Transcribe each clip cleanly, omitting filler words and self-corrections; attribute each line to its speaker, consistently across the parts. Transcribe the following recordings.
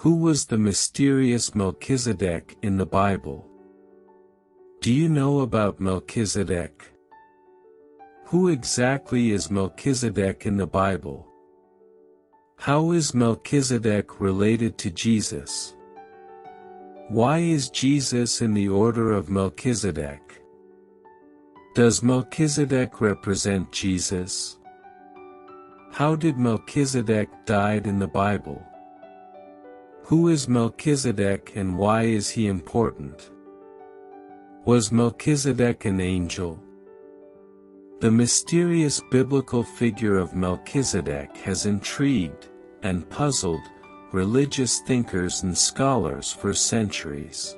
Speaker 1: Who was the mysterious Melchizedek in the Bible? Do you know about Melchizedek? Who exactly is Melchizedek in the Bible? How is Melchizedek related to Jesus? Why is Jesus in the order of Melchizedek? Does Melchizedek represent Jesus? How did Melchizedek died in the Bible? Who is Melchizedek and why is he important? Was Melchizedek an angel? The mysterious biblical figure of Melchizedek has intrigued and puzzled religious thinkers and scholars for centuries.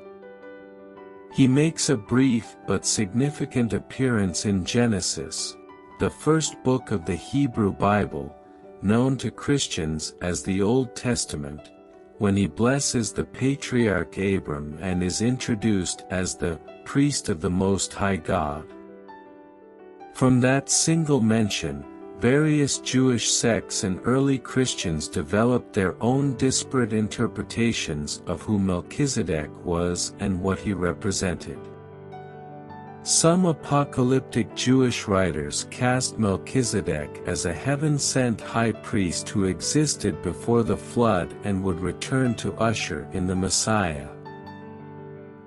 Speaker 1: He makes a brief but significant appearance in Genesis, the first book of the Hebrew Bible, known to Christians as the Old Testament, when he blesses the patriarch Abram and is introduced as the priest of the Most High God. From that single mention, various Jewish sects and early Christians developed their own disparate interpretations of who Melchizedek was and what he represented. Some apocalyptic Jewish writers cast Melchizedek as a heaven-sent high priest who existed before the flood and would return to usher in the Messiah.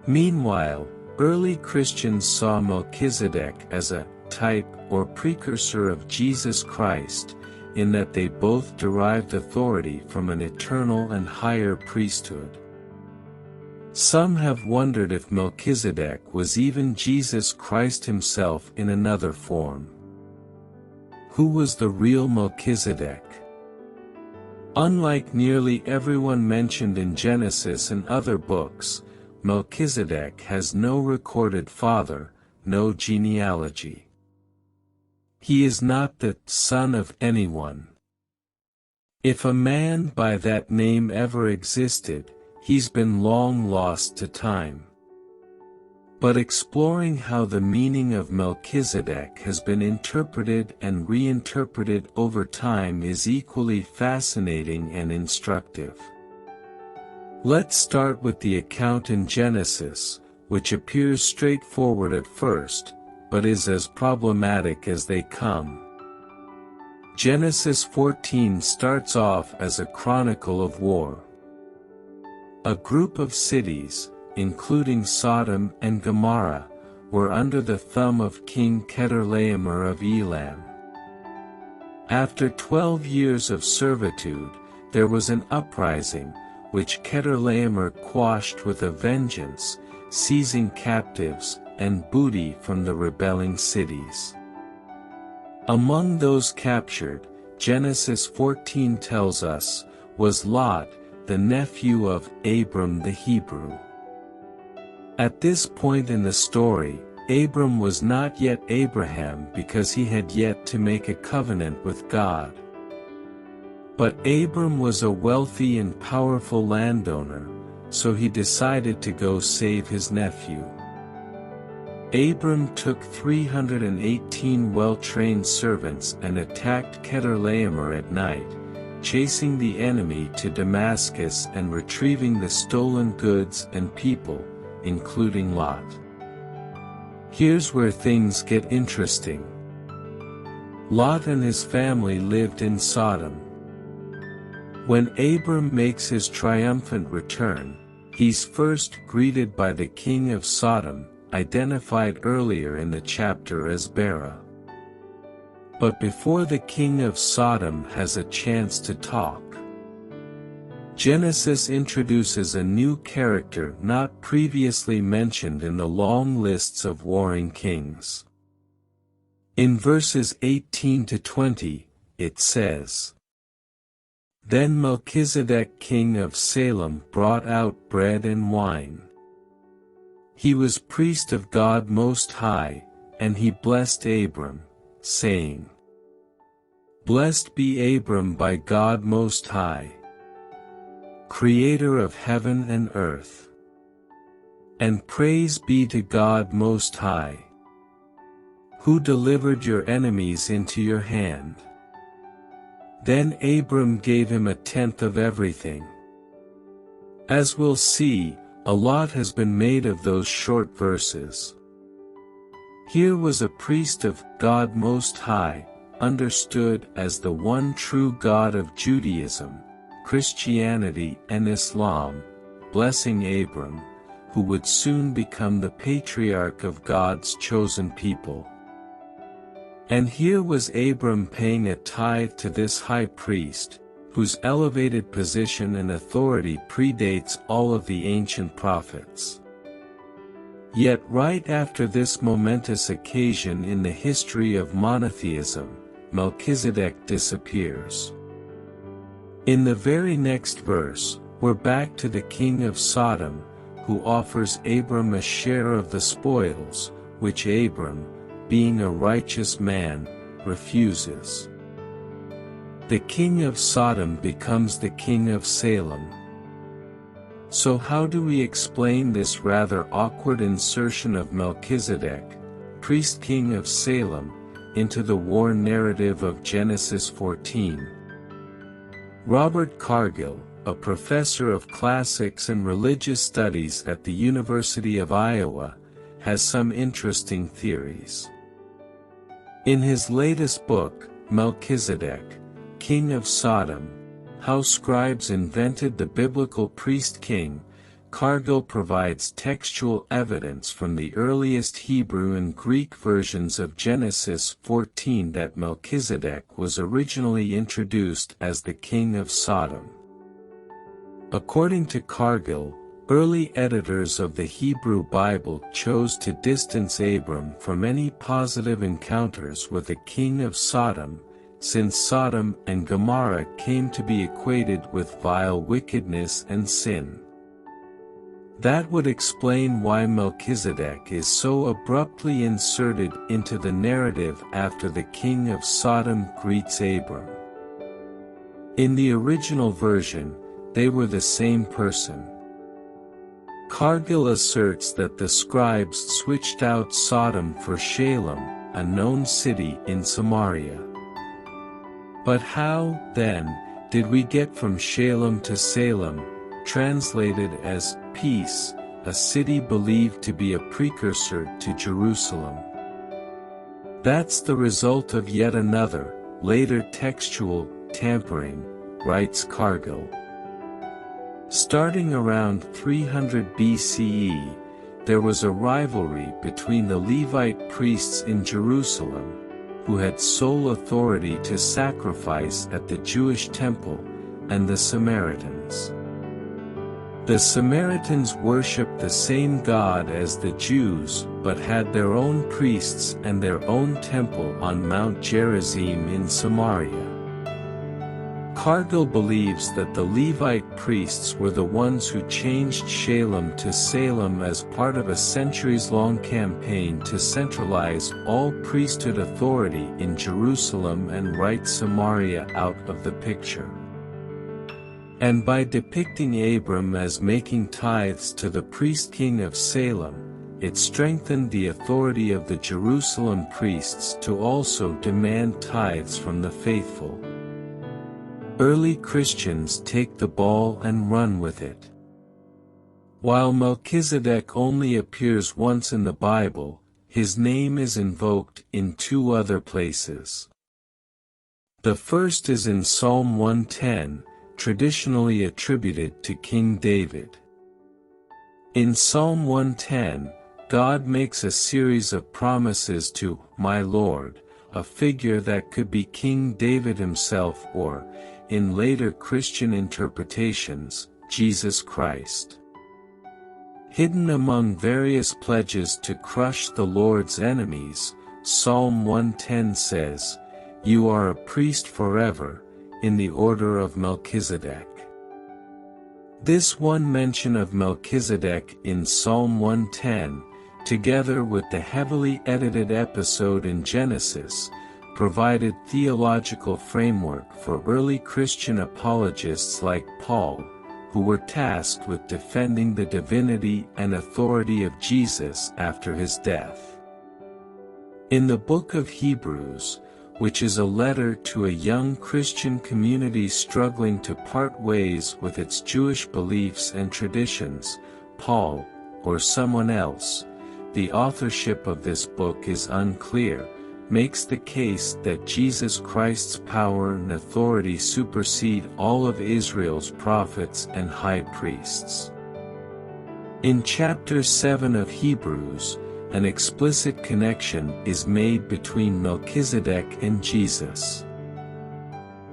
Speaker 1: Meanwhile, early Christians saw Melchizedek as a type or precursor of Jesus Christ, in that they both derived authority from an eternal and higher priesthood. Some have wondered if Melchizedek was even Jesus Christ himself in another form. Who was the real Melchizedek? Unlike nearly everyone mentioned in Genesis and other books, Melchizedek has no recorded father, no genealogy. He is not the son of anyone. If a man by that name ever existed, he's been long lost to time. But exploring how the meaning of Melchizedek has been interpreted and reinterpreted over time is equally fascinating and instructive. Let's start with the account in Genesis, which appears straightforward at first, but is as problematic as they come. Genesis 14 starts off as a chronicle of war. A group of cities, including Sodom and Gomorrah, were under the thumb of King Chedorlaomer of Elam. After 12 years of servitude, there was an uprising, which Chedorlaomer quashed with a vengeance, seizing captives and booty from the rebelling cities. Among those captured, Genesis 14 tells us, was Lot, the nephew of Abram the Hebrew. At this point in the story, Abram was not yet Abraham because he had yet to make a covenant with God. But Abram was a wealthy and powerful landowner, so he decided to go save his nephew. Abram took 318 well-trained servants and attacked Chedorlaomer at night, chasing the enemy to Damascus and retrieving the stolen goods and people, including Lot. Here's where things get interesting. Lot and his family lived in Sodom. When Abram makes his triumphant return, he's first greeted by the king of Sodom, identified earlier in the chapter as Bera. But before the king of Sodom has a chance to talk, Genesis introduces a new character not previously mentioned in the long lists of warring kings. In verses 18 to 20, it says, "Then Melchizedek king of Salem brought out bread and wine. He was priest of God Most High, and he blessed Abram, saying, Blessed be Abram by God Most High, Creator of heaven and earth. And praise be to God Most High, who delivered your enemies into your hand. Then Abram gave him a tenth of everything. As we'll see, a lot has been made of those short verses. Here was a priest of God Most High, understood as the one true God of Judaism, Christianity and Islam, blessing Abram, who would soon become the patriarch of God's chosen people. And here was Abram paying a tithe to this high priest, whose elevated position and authority predates all of the ancient prophets. Yet right after this momentous occasion in the history of monotheism, Melchizedek disappears. In the very next verse, we're back to the king of Sodom, who offers Abram a share of the spoils, which Abram, being a righteous man, refuses. The king of Sodom becomes the king of Salem. So how do we explain this rather awkward insertion of Melchizedek, priest king of Salem, into the war narrative of Genesis 14? Robert Cargill, a professor of classics and religious studies at the University of Iowa, has some interesting theories. In his latest book, Melchizedek, King of Sodom, How Scribes Invented the Biblical Priest-King, Cargill provides textual evidence from the earliest Hebrew and Greek versions of Genesis 14 that Melchizedek was originally introduced as the king of Sodom. According to Cargill, early editors of the Hebrew Bible chose to distance Abram from any positive encounters with the king of Sodom, since Sodom and Gomorrah came to be equated with vile wickedness and sin. That would explain why Melchizedek is so abruptly inserted into the narrative after the king of Sodom greets Abram. In the original version, they were the same person. Cargill asserts that the scribes switched out Sodom for Shalem, a known city in Samaria. But how, then, did we get from Shalem to Salem, translated as peace, a city believed to be a precursor to Jerusalem? That's the result of yet another, later textual, tampering, writes Cargill. Starting around 300 BCE, there was a rivalry between the Levite priests in Jerusalem, who had sole authority to sacrifice at the Jewish temple, and the Samaritans. The Samaritans worshipped the same God as the Jews, but had their own priests and their own temple on Mount Gerizim in Samaria. Cargill believes that the Levite priests were the ones who changed Shalem to Salem as part of a centuries-long campaign to centralize all priesthood authority in Jerusalem and write Samaria out of the picture. And by depicting Abram as making tithes to the priest-king of Salem, it strengthened the authority of the Jerusalem priests to also demand tithes from the faithful. Early Christians take the ball and run with it. While Melchizedek only appears once in the Bible, his name is invoked in two other places. The first is in Psalm 110, traditionally attributed to King David. In Psalm 110, God makes a series of promises to "my Lord," a figure that could be King David himself or, in later Christian interpretations, Jesus Christ. Hidden among various pledges to crush the Lord's enemies, Psalm 110 says, "You are a priest forever, in the order of Melchizedek." This one mention of Melchizedek in Psalm 110, together with the heavily edited episode in Genesis, provided theological framework for early Christian apologists like Paul, who were tasked with defending the divinity and authority of Jesus after his death. In the book of Hebrews, which is a letter to a young Christian community struggling to part ways with its Jewish beliefs and traditions. Paul, or someone else, the authorship of this book is unclear, makes the case that Jesus Christ's power and authority supersede all of Israel's prophets and high priests. In chapter 7 of Hebrews, an explicit connection is made between Melchizedek and Jesus.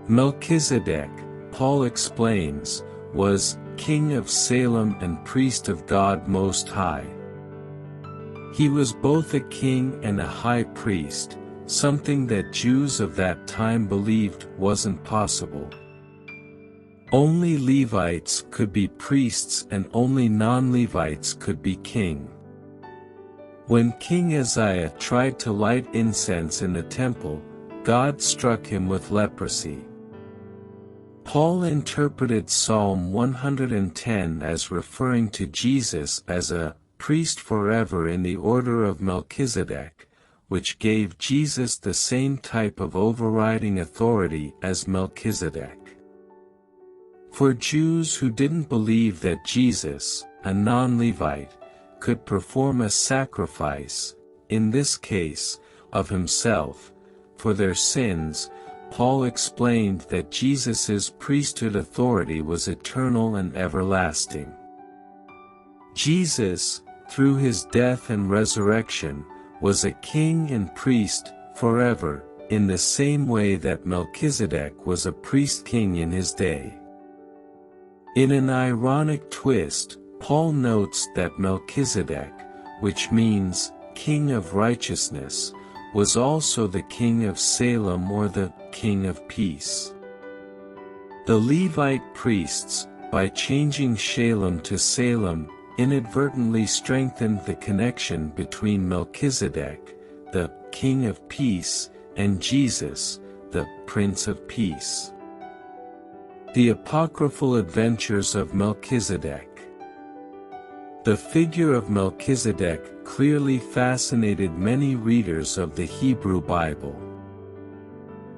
Speaker 1: Melchizedek, Paul explains, was king of Salem and priest of God Most High. He was both a king and a high priest, something that Jews of that time believed wasn't possible. Only Levites could be priests and only non-Levites could be king. When King Uzziah tried to light incense in the temple, God struck him with leprosy. Paul interpreted Psalm 110 as referring to Jesus as a priest forever in the order of Melchizedek, which gave Jesus the same type of overriding authority as Melchizedek. For Jews who didn't believe that Jesus, a non-Levite, could perform a sacrifice, in this case, of himself, for their sins, Paul explained that Jesus' priesthood authority was eternal and everlasting. Jesus, through his death and resurrection, was a king and priest forever, in the same way that Melchizedek was a priest-king in his day. In an ironic twist, Paul notes that Melchizedek, which means king of righteousness, was also the king of Salem or the king of peace. The Levite priests, by changing Shalem to Salem, inadvertently strengthened the connection between Melchizedek, the king of peace, and Jesus, the Prince of Peace. The Apocryphal Adventures of Melchizedek. The figure of Melchizedek clearly fascinated many readers of the Hebrew Bible.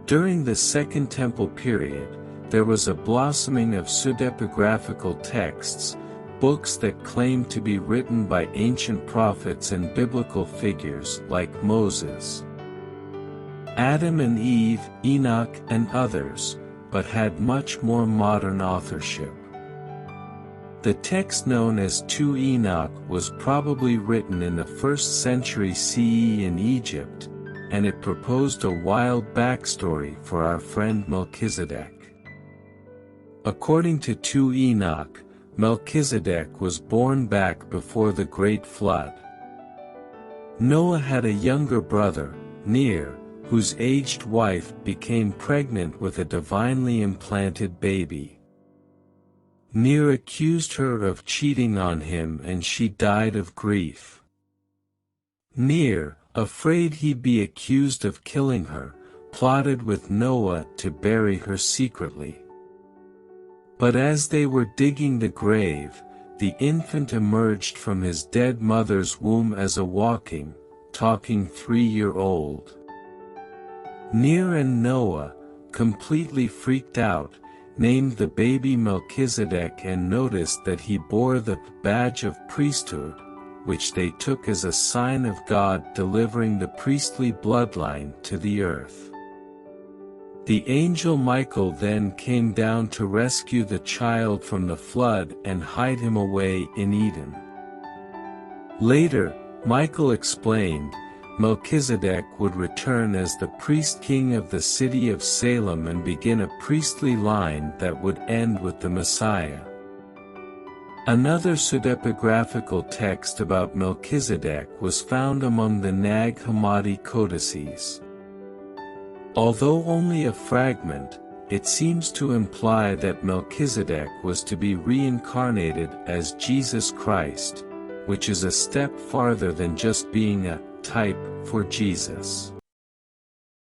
Speaker 1: During the Second Temple period, there was a blossoming of pseudepigraphical texts, books that claimed to be written by ancient prophets and biblical figures like Moses, Adam and Eve, Enoch and others, but had much more modern authorship. The text known as 2 Enoch was probably written in the 1st century CE in Egypt, and it proposed a wild backstory for our friend Melchizedek. According to 2 Enoch, Melchizedek was born back before the Great Flood. Noah had a younger brother, Ner, whose aged wife became pregnant with a divinely implanted baby. Ner accused her of cheating on him and she died of grief. Ner, afraid he'd be accused of killing her, plotted with Noah to bury her secretly. But as they were digging the grave, the infant emerged from his dead mother's womb as a walking, talking 3-year-old. Ner and Noah, completely freaked out, named the baby Melchizedek and noticed that he bore the badge of priesthood, which they took as a sign of God delivering the priestly bloodline to the earth. The angel Michael then came down to rescue the child from the flood and hide him away in Eden. Later, Michael explained, Melchizedek would return as the priest-king of the city of Salem and begin a priestly line that would end with the Messiah. Another pseudepigraphical text about Melchizedek was found among the Nag Hammadi codices. Although only a fragment, it seems to imply that Melchizedek was to be reincarnated as Jesus Christ, which is a step farther than just being a type for Jesus.